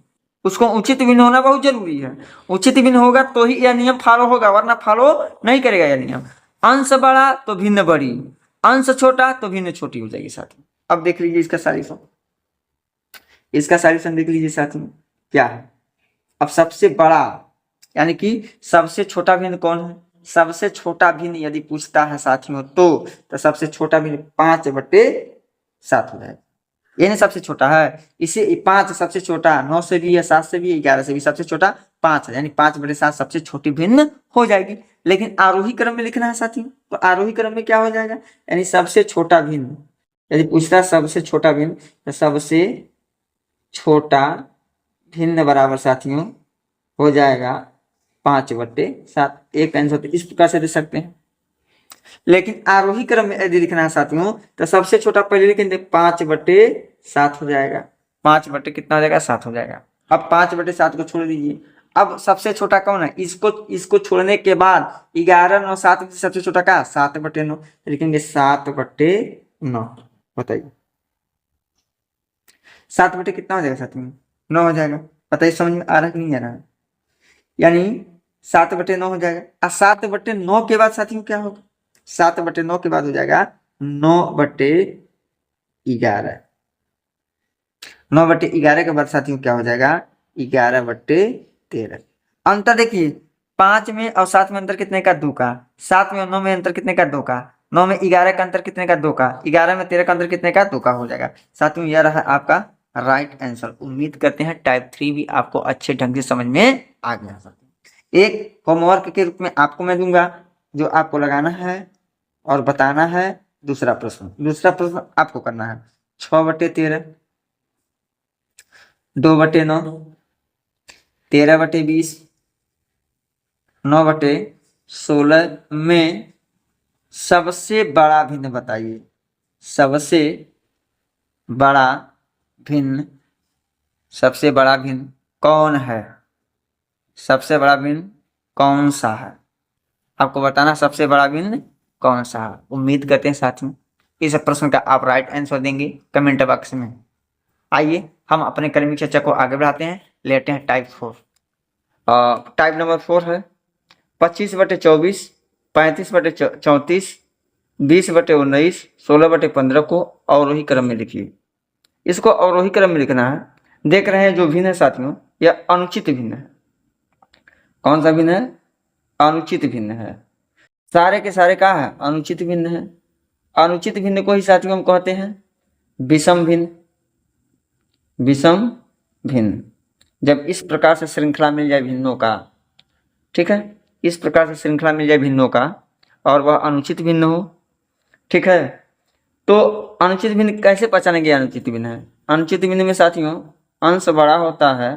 उसको उचित भिन्न होना बहुत जरूरी है। उचित भिन्न होगा तो ही यह नियम फॉलो होगा, वरना फॉलो नहीं करेगा यह नियम। अंश बड़ा तो भिन्न बड़ी, अंश छोटा तो भिन्न छोटी हो जाएगी साथियों। अब देख लीजिए इसका सॉल्यूशन, इसका सॉल्यूशन देख लीजिए साथियों क्या है। अब सबसे बड़ा यानी कि सबसे छोटा भिन्न कौन है? सबसे छोटा भिन्न यदि पूछता है साथियों तो सबसे छोटा भिन्न 5/7 हो जाएगा। ये नहीं सबसे छोटा है, इसे 5 सबसे छोटा, 9 से भी है, 7 से भी, 11 से भी, सबसे छोटा 5 है, यानी 5/7 सबसे छोटी भिन्न हो जाएगी। लेकिन आरोही क्रम में लिखना है साथियों, तो आरोही क्रम में क्या हो जाएगा? यानी सबसे छोटा भिन्न यदि पूछता है सबसे छोटा भिन्न, तो सबसे छोटा भिन्न बराबर साथियों हो जाएगा 5/7। एक आंसर तो इस प्रकार से दे सकते हैं। लेकिन आरोही क्रम में यदि लिखना है साथियों तो सबसे छोटा पहले लिखेंगे 5/7 हो जाएगा। 5 कितना हो जाएगा? 7 हो जाएगा। अब 5/7 को छोड़ दीजिए। अब सबसे छोटा कौन है? इसको छोड़ने के बाद 11, 9, 7 सबसे छोटा का 7/9 लिखेंगे 7/9। बताइए 7 कितना हो जाएगा साथियों? 9 हो जाएगा। बताइए समझ में आ रहा है कि नहीं आ रहा है? यानी 7/9 हो जाएगा। और 7/9 के बाद साथियों क्या होगा? 7/9 के बाद हो जाएगा 9/11। 9/11 के बाद साथियों क्या हो जाएगा? 11/13। अंतर देखिए, 5 में और 7 में अंतर कितने का? 2 का। 7 में और 9 में अंतर कितने का? 2 का। 9 में 11 का अंतर कितने का? 2 का। 11 में 13 का अंतर कितने का? 2 का हो जाएगा। साथियों यह रहा आपका राइट आंसर। उम्मीद करते हैं टाइप 3 भी आपको अच्छे ढंग से समझ में आ गया। एक होमवर्क के रूप में आपको मैं दूंगा, जो आपको लगाना है और बताना है। दूसरा प्रश्न आपको करना है 6/13, 2/9, 13/20, 9/16 में सबसे बड़ा भिन्न बताइए। सबसे बड़ा भिन्न कौन है? सबसे बड़ा भिन्न कौन सा है? आपको बताना सबसे बड़ा भिन्न कौन सा है। उम्मीद करते हैं साथियों इस प्रश्न का आप राइट आंसर देंगे कमेंट बॉक्स में। आइए हम अपने क्रमिक चर्चा को आगे बढ़ाते हैं, लेते हैं टाइप 4। टाइप नंबर 4 है 25/24, 35/34, 20/19, 16/15 को अवरोही क्रम में लिखिए। इसको अवरोही क्रम में लिखना है। देख रहे हैं जो भिन्न है साथियों, यह अनुचित भिन्न है। कौन सा भिन्न है? अनुचित भिन्न है। सारे के सारे क्या है? अनुचित भिन्न है। अनुचित भिन्न को ही साथियों हम कहते हैं विषम भिन्न। विषम भिन्न जब इस प्रकार से श्रृंखला मिल जाए भिन्नों का, ठीक है, इस प्रकार से श्रृंखला मिल जाए भिन्नों का और वह अनुचित भिन्न हो, ठीक है, तो अनुचित भिन्न कैसे पहचानेंगे? अनुचित भिन्न है। अनुचित भिन्न में साथियों अंश बड़ा होता है,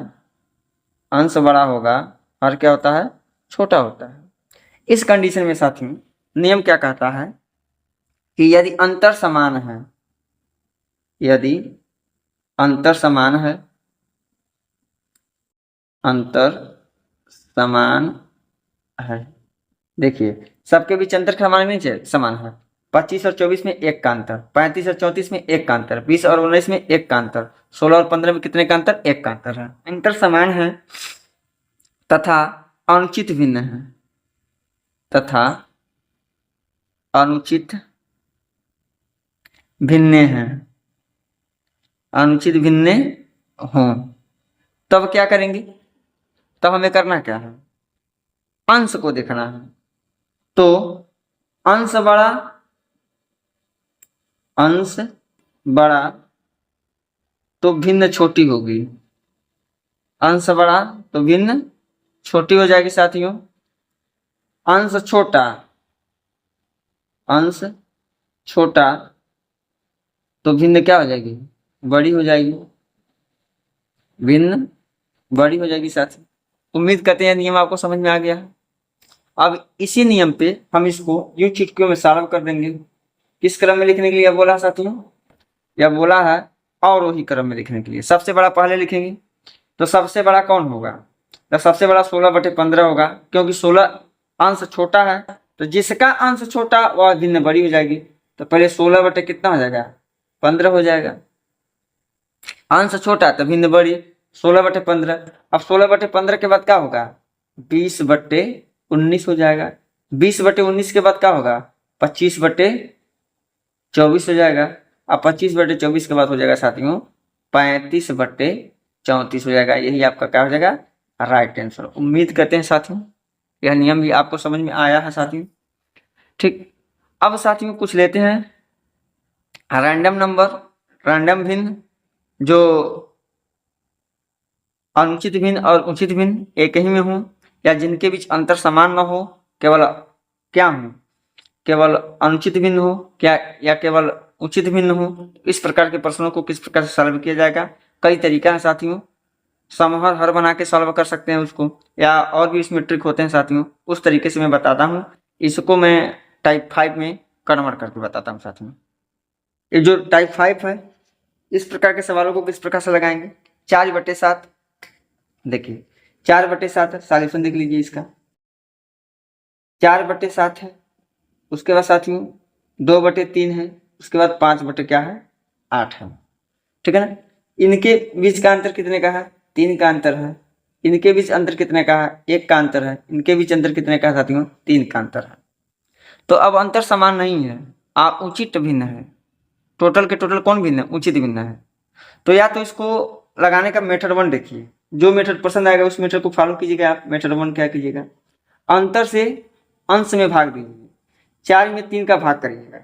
अंश बड़ा होगा और क्या होता है? छोटा होता है। इस कंडीशन में साथियों नियम क्या कहता है कि यदि अंतर समान है, यदि अंतर समान है, अंतर समान है, देखिए सबके बीच अंतर का मान नीचे समान है। 25 और 24 में 1 का अंतर, 35 और 34 में 1 का अंतर, 20 और 19 में 1 का अंतर, 16 और 15 में कितने का अंतर? 1 का अंतर है। अंतर समान है तथा अनुचित भिन्न है, तथा अनुचित भिन्न है, अनुचित भिन्न हो, तब क्या करेंगे? तब हमें करना क्या है? अंश को देखना है। तो अंश बड़ा, अंश बड़ा तो भिन्न छोटी होगी, अंश बड़ा तो भिन्न छोटी हो जाएगी साथियों। अंश छोटा, अंश छोटा तो भिन्न क्या हो जाएगी? बड़ी हो जाएगी, भिन्न बड़ी हो जाएगी साथी। उम्मीद करते हैं नियम आपको समझ में आ गया है। अब इसी नियम पे हम इसको यूं चुटकियों में सॉल्व कर देंगे। किस क्रम में लिखने के लिए बोला साथियों? यह बोला है अवरोही क्रम में लिखने के लिए। सबसे बड़ा पहले लिखेंगे, तो सबसे बड़ा कौन होगा? तो सबसे बड़ा 16/15 होगा, क्योंकि 16 अंश छोटा है, तो जिसका अंश छोटा वह भिन्न बड़ी हो जाएगी। तो पहले 16 बटे कितना हो जाएगा? 15 हो जाएगा। अंश छोटा तो भिन्न बड़ी, 16/15। अब 16/15 के बाद क्या होगा? 20/19 हो जाएगा। 20/19 के बाद क्या होगा? 25/24 हो जाएगा। अब 25/24 के बाद हो जाएगा साथियों 35/34 हो जाएगा। यही आपका क्या हो जाएगा? Right answer. उम्मीद करते हैं साथियों यह नियम भी आपको समझ में आया है साथियों। ठीक, अब साथियों कुछ लेते हैं रैंडम नंबर, रैंडम भिन्न, जो अनुचित भिन्न और उचित भिन्न एक ही में हो, या जिनके बीच अंतर समान न हो, केवल क्या हो? केवल अनुचित भिन्न हो क्या, या केवल उचित भिन्न हो। इस प्रकार के प्रश्नों को किस प्रकार से सॉल्व किया जाएगा? कई तरीका है साथियों। समहर हर बना के सॉल्व कर सकते हैं उसको, या और भी इसमें ट्रिक होते हैं साथियों, उस तरीके से मैं बताता हूँ। इसको मैं टाइप 5 में कन्वर्ट करके बताता हूँ साथियों। ये जो टाइप 5 है, इस प्रकार के सवालों को किस प्रकार से लगाएंगे? 4/7, देखिए 4/7 सॉल्यूशन देख लीजिए इसका। 4/7 है, उसके बाद साथियों 2/3 है, उसके बाद 5 क्या है? 8 है। ठीक है ना? इनके बीच का अंतर कितने का है? 3 का अंतर है। इनके बीच अंतर कितने का है? 1 का अंतर है। इनके बीच अंतर कितने का है साथियों? 3 का अंतर है। तो अब अंतर समान नहीं है, आप उचित भिन्न है। टोटल के टोटल कौन भिन्न है? उचित भिन्न है। तो या तो इसको लगाने का मेथड 1 देखिए, जो मेथड पसंद आएगा उस मेथड को फॉलो कीजिएगा। आप मेथड 1 क्या कीजिएगा? अंतर से अंश में भाग दीजिए, 4 में 3 का भाग करिएगा।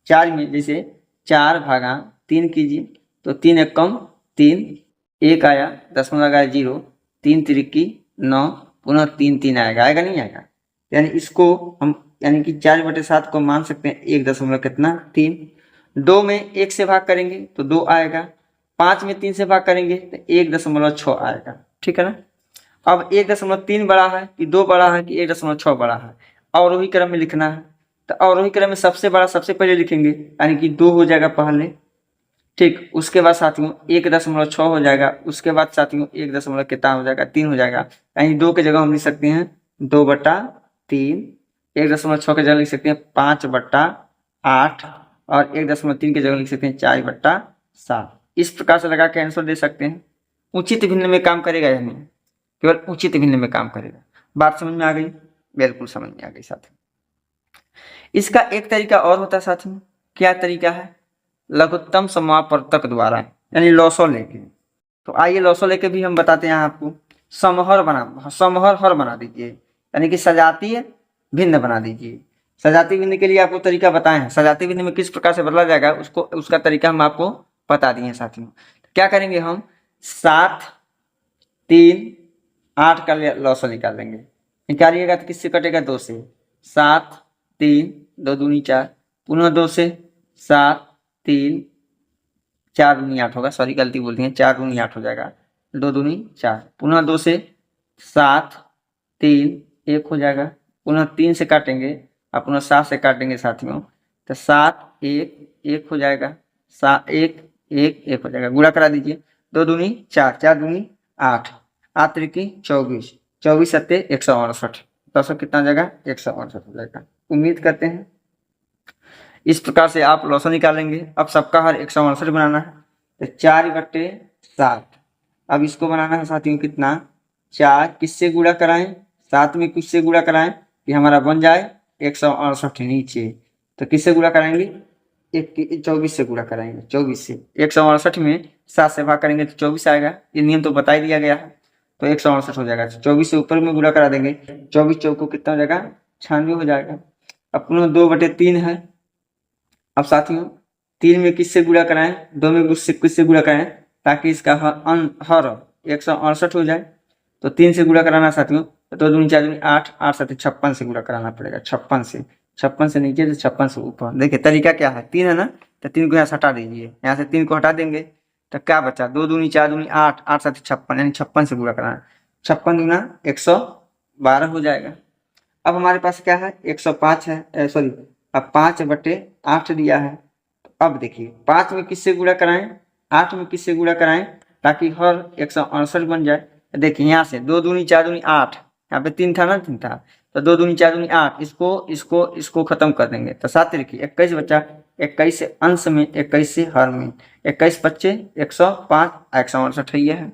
4 में जैसे 4/3 कीजिए, तो 3 एकम 3, 1 आया, दशमलव लगाया 0, 3 तिरिकी 9, पुनः 3 3 आएगा, आएगा नहीं आएगा? यानी इसको हम यानी कि 4/7 को मान सकते हैं 1.3। 2 में 1 से भाग करेंगे तो 2 आएगा। 5 में 3 से भाग करेंगे तो 1.6 आएगा। ठीक है ना? अब 1.3 बड़ा है कि 2 बड़ा है कि 1.6 बड़ा है? अवरोही क्रम में लिखना है, तो अवरोही क्रम में सबसे बड़ा सबसे पहले लिखेंगे, यानी कि 2 हो जाएगा पहले। ठीक, उसके बाद साथियों 1.6 हो जाएगा। उसके बाद साथियों 1 कितना हो जाएगा? 3 हो जाएगा। यानी 2 की जगह हम लिख सकते हैं 2/3, 1.6 की जगह लिख सकते हैं 5/8, और 1.3 की जगह लिख सकते हैं 4/7। इस प्रकार से लगा के आंसर दे सकते हैं। उचित भिन्न में काम करेगा या नहीं? केवल उचित भिन्न में काम करेगा। बात समझ में आ गई? बिल्कुल समझ में आ गई साथियों। इसका एक तरीका और होता है साथियों। क्या तरीका है? लघुत्तम समापवर्तक द्वारा, यानी लॉसो लेके। तो आइए लॉसो लेके भी हम बताते हैं आपको। समहर हर बना दीजिए, यानी कि सजातीय भिन्न बना दीजिए। सजातीय भिन्न के लिए आपको तरीका बताए हैं। सजातीय भिन्न में किस प्रकार से बदला जाएगा उसका तरीका हम आपको बता दिए हैं साथियों। क्या करेंगे हम? 7, 3, 8 का लॉसो निकाल लेंगे। निकालिएगा तो किससे कटेगा? 2 से। 7, 3, 2 दूनी 4, पुनः 2 से 7, 3, 4 दूनी 8 होगा, सॉरी गलती बोल दी है, 4 दूनी 8 हो जाएगा, 2 दूनी 4, पुनः 2 से 7, 3, 1 हो जाएगा, पुनः 3 से काटेंगे अपना 7 से काटेंगे साथियों, तो 7 1 1 हो जाएगा, 7 1 1 1 हो जाएगा। गुणा करा दीजिए, 2 दूनी 4, 4 दूनी 8, 8 त्रिकी 24, 24 सत्ते 168, 10 कितना हो जाएगा 168 हो जाएगा। उम्मीद करते हैं इस प्रकार से आप लॉसो निकालेंगे। अब सबका हर 168 बनाना है, तो 4/7। अब इसको बनाना है साथियों कितना, 4 किससे गुणा कराएं, 7 में किससे गुणा कराएं कि हमारा बन जाए 168 नीचे। तो किससे गुणा कराएंगे, 24 से गुणा कराएंगे, 24 से। 168 में 7 से भाग करेंगे तो 24 आएगा, ये नियम तो बता ही दिया गया है। तो 168 हो जाएगा, 24 से ऊपर में गुणा करा देंगे, 24 चौको कितना हो जाएगा 96 हो जाएगा। अपना 2/3 है। अब साथियों 3 में किससे गुणा कराएं, 2 में किससे गुणा कराएं ताकि इसका हर 168 हो जाए। तो 3 से गुणा कराना साथियों, तो 2 दूनी 4 दूनी 8, 8 7 56 से गुणा कराना पड़ेगा, 56 से नीचे से 56 से ऊपर। देखिए तरीका क्या है, 3 है ना, तो 3 को यहाँ से हटा दीजिए, यहाँ से 3 को हटा देंगे तो क्या बचा, 2 दूनी 4 दूनी 8, 8 7 56, यानी 56 से गुणा कराना, 56 दूना 112 हो जाएगा। अब हमारे पास क्या है 105 है, सॉरी अब 5/8 दिया है। तो अब देखिए 5 में किससे गुणा कराएं, 8 में किससे गुणा कराएं ताकि हर 168 बन जाए। देखिए यहाँ से 2 दूनी 4 दूनी 8, यहाँ पे 3 था ना, 3 था, तो 2 दूनी 4 दूनी 8, इसको खत्म कर देंगे तो 7 लिखिए 21 बचा, 21 से अंश में 21 से हर में, 21 बच्चे 105, 168 है।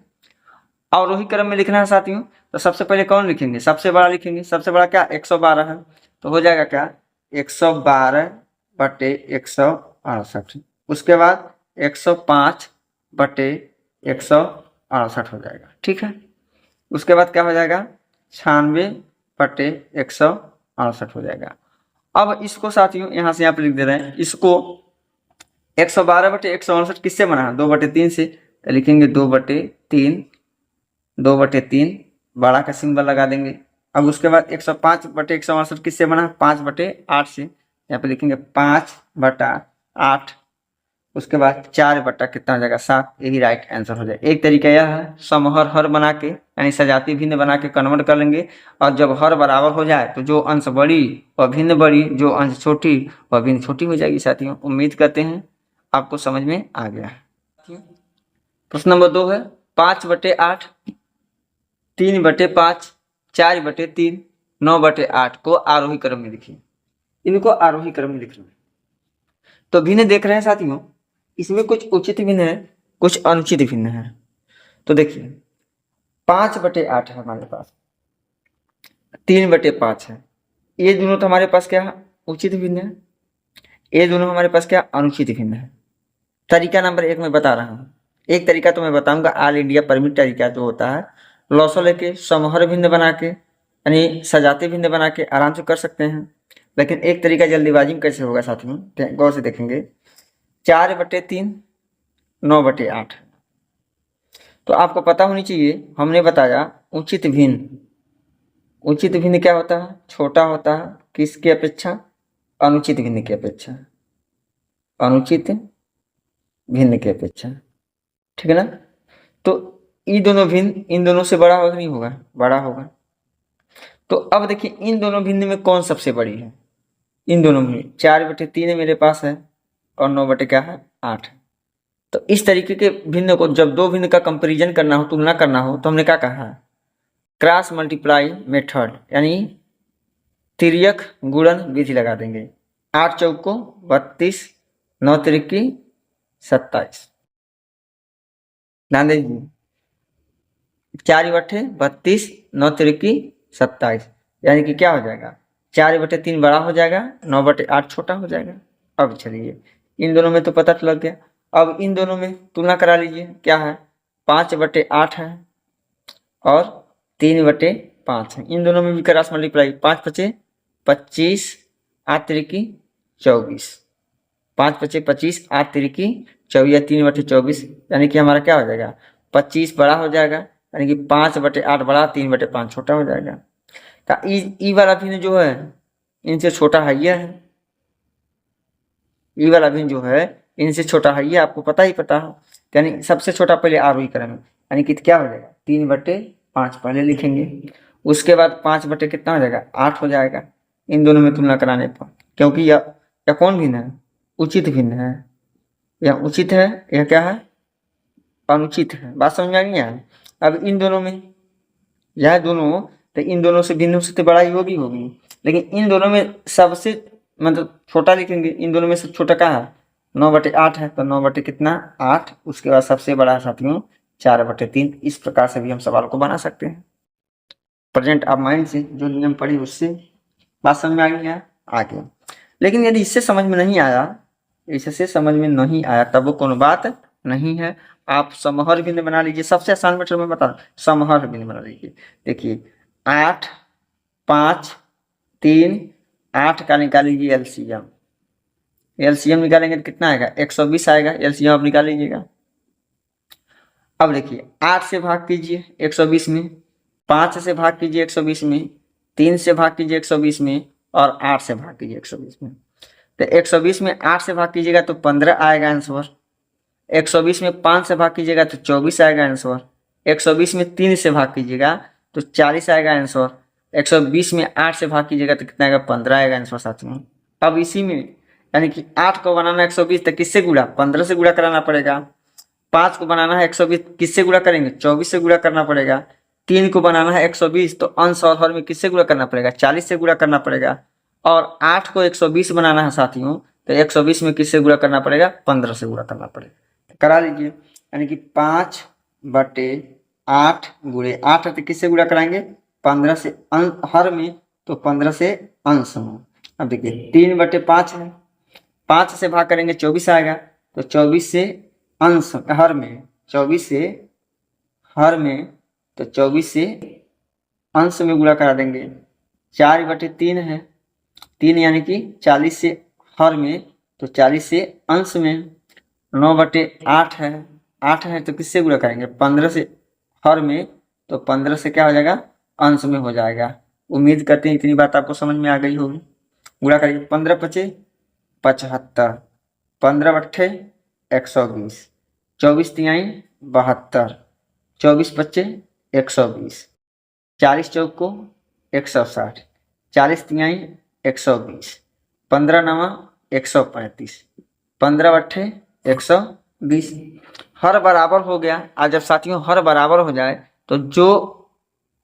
अवरोही क्रम में लिखना है साथियों, तो सबसे पहले कौन लिखेंगे, सबसे बड़ा लिखेंगे। सबसे बड़ा क्या 112 है, तो हो जाएगा क्या 112/168। उसके बाद 105/168 हो जाएगा, ठीक है। उसके बाद क्या हो जाएगा 96/168 हो जाएगा। अब इसको साथियों यहाँ से यहाँ पे लिख दे रहे हैं, इसको 112/168 किससे बना है, 2/3 से, तो लिखेंगे 2/3, 2/3 बड़ा का सिंबल लगा देंगे। अब उसके बाद 105/168 किससे बना, 5/8 से, यहाँ पे लिखेंगे 5/8। उसके बाद 4 बटा कितना हो जाएगा 7, यही राइट आंसर हो जाएगा। एक तरीका यह है समहर हर बना के, यानी सजाती भिन्न बना के कन्वर्ट कर लेंगे, और जब हर बराबर हो जाए तो जो अंश बड़ी वह भिन्न बड़ी, जो अंश छोटी वह भिन्न छोटी हो जाएगी। साथियों उम्मीद करते हैं आपको समझ में आ गया है। प्रश्न नंबर 2 है 5/8, 3/5, 4/3, 9/8 को आरोही क्रम में लिखिए। इनको आरोही क्रम में लिखना है। तो भिन्न देख रहे हैं साथियों, इसमें कुछ उचित भिन्न है, कुछ अनुचित भिन्न है। तो देखिए 5/8 है हमारे पास, 3/5 है, ये दोनों तो हमारे पास क्या है उचित भिन्न है, ये दोनों हमारे पास क्या अनुचित भिन्न है। तरीका नंबर 1 में बता रहा हूँ। एक तरीका तो मैं बताऊंगा ऑल इंडिया परमिट तरीका जो होता है, लॉसो लेके समहर भिन्न बना के, यानी सजाते भिन्न बना के आराम से कर सकते हैं। लेकिन एक तरीका जल्दीबाजी में कैसे होगा साथियों, गौर से देखेंगे। 4/3, 9/8, तो आपको पता होनी चाहिए, हमने बताया उचित भिन्न। उचित भिन्न क्या होता है, छोटा होता है किसकी अपेक्षा, अनुचित भिन्न की अपेक्षा, अनुचित भिन्न की अपेक्षा, ठीक है ना। तो ये दोनों भिन्न इन दोनों से बड़ा होगा नहीं होगा, बड़ा होगा। तो अब देखिए इन दोनों भिन्न में कौन सबसे बड़ी है, इन दोनों में 4/3 मेरे पास है और 9/8। तो इस तरीके के भिन्न को जब दो भिन्न का कंपैरिजन करना हो, तुलना करना हो, तो हमने क्या कहा है क्रॉस मल्टीप्लाई मेथड, यानी तिर्यक गुणन विधि लगा देंगे। 8 चौको 32, 9 तिरकी 27, ध्यान दीजिए 4/32, 9 तिरकी 27, यानी कि क्या हो जाएगा 4/3 बड़ा हो जाएगा, 9/8 छोटा हो जाएगा। अब चलिए इन दोनों में तो पता तो लग गया, अब इन दोनों में तुलना करा लीजिए। क्या है 5/8 है और 3/5 है, इन दोनों में भी क्रॉस मल्टीप्लाई, 5×5 = 25, 8 तिरकी 24, 5×5 = 25, 8 तिरकी 24, 3/24, यानी कि हमारा क्या हो जाएगा 25 बड़ा हो जाएगा, यानी कि 5/8 बड़ा, 3/5 छोटा हो जाएगा। तो ई वाला भिन्न जो है इनसे छोटा है, यह है ई वाला भिन्न जो है इनसे छोटा है, ये आपको पता ही पता है। यानी सबसे छोटा पहले आरोही क्रम में, यानी कि क्या हो जाएगा 3/5 पहले लिखेंगे। उसके बाद 5 बटे कितना हो जाएगा 8 हो जाएगा, इन दोनों में तुलना कराने पर, क्योंकि यह कौन भिन्न है, उचित भिन्न है। यह उचित है, यह क्या है, अनुचित है। बात समझ में आ गई है। अब इन दोनों में, यह दोनों तो इन दोनों से भिन्न से तो बड़ा ही होगी, लेकिन इन दोनों में सबसे मतलब छोटा लिखेंगे। इन दोनों में सबसे छोटा क्या है, 9/8 है, तो 9 कितना 8। उसके बाद सबसे बड़ा है साथियों 4/3। इस प्रकार से भी हम सवाल को बना सकते हैं। प्रेजेंट ऑफ माइंड से जो नियम पढ़ी उससे बात समझ में आ गई है आगे। लेकिन यदि इससे समझ में नहीं आया, इससे समझ में नहीं आया तब वो कोनो बात नहीं है। आप समहर बिंदु बना लीजिए। सबसे आसान मेथड में बता, समहर बिंदु बना लीजिए। देखिए 8, 5, 3, 8 का निकालिए एलसीएम। एलसीएम निकालेंगे तो कितना आएगा, 120 आएगा। एलसीएम आप निकाल लीजिएगा। अब देखिए 8 से भाग कीजिए 120 में, 5 से भाग कीजिए 120 में, 3 से भाग कीजिए 120 में, और 8 से भाग कीजिए 120 में। तो 120 में 8 से भाग कीजिएगा तो 15 आएगा आंसर। 120 में 5 से भाग कीजिएगा तो 24 आएगा आंसर। 120 में 3 से भाग कीजिएगा तो 40 आएगा आंसर। 120 में 8 से भाग कीजिएगा तो कितना आएगा, 15 आएगा आंसर साथियों। अब इसी में यानी कि 8 को बनाना 120 तो किससे गुणा, 15 से गुणा कराना पड़ेगा। 5 को बनाना है 120, किससे गुणा करेंगे, 24 से गुणा करना पड़ेगा। 3 को बनाना है 120 तो अंश और हर में किससे गुणा करना पड़ेगा, 40 से गुणा करना पड़ेगा। और 8 को 120 बनाना है साथियों तो 120 में किससे गुणा करना पड़ेगा, 15 से गुणा करना पड़ेगा। करा लीजिए। यानी कि 5/8 गुणे 8 तो किससे गुणा कराएंगे, 15 से हर में, तो 15 से अंश में। अब देखिए 3/5 है, 5 से भाग करेंगे 24 आएगा, तो 24 से अंश हर में, 24 से हर में, तो 24 से अंश में गुणा करा देंगे। 4/3 है, 3 यानी कि 40 से हर में, तो 40 से अंश में। 9/8 है, 8 है तो किससे गुणा करेंगे, 15 से हर में, तो 15 से क्या हो जाएगा, अंश में हो जाएगा। उम्मीद करते हैं इतनी बात आपको समझ में आ गई होगी। गुणा करिए, 15×5 = 75, 15/8 120, 24×3 72, 24×5 120, 40×4 160, 40×3 120, 15×9 135, 15/8 120। हर बराबर हो गया। आज जब साथियों हर बराबर हो जाए तो जो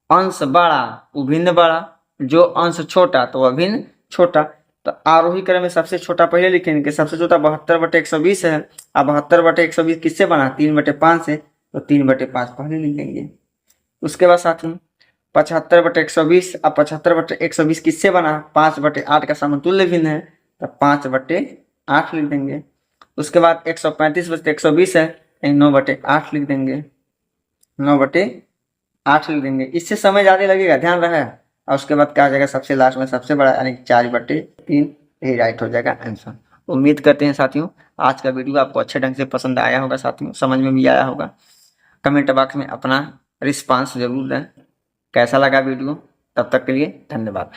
अंश बड़ा वो भिन्न बड़ा, जो अंश छोटा तो वह भिन्न छोटा। तो आरोही क्रम में सबसे छोटा पहले लिखेंगे। सबसे छोटा 72/120 है। अब 72/120 किससे बना, 3/5 से, तो 3/5 पहले लिख देंगे। उसके बाद साथियों 75/120, अब 75/120 किससे बना, 5/8 का समतुल्य भिन्न है, तो 5/8 लिख देंगे। उसके बाद 135/120 है, 9/8 लिख देंगे, 9/8 लिख देंगे। इससे समय ज़्यादा लगेगा, ध्यान रहे। और उसके बाद क्या हो जाएगा, सबसे लास्ट में सबसे बड़ा यानी 4/3, यही राइट हो जाएगा आंसर। उम्मीद करते हैं साथियों आज का वीडियो आपको अच्छे ढंग से पसंद आया होगा, साथियों समझ में भी आया होगा। कमेंट बॉक्स में अपना रिस्पांस जरूर दें, कैसा लगा वीडियो। तब तक के लिए धन्यवाद।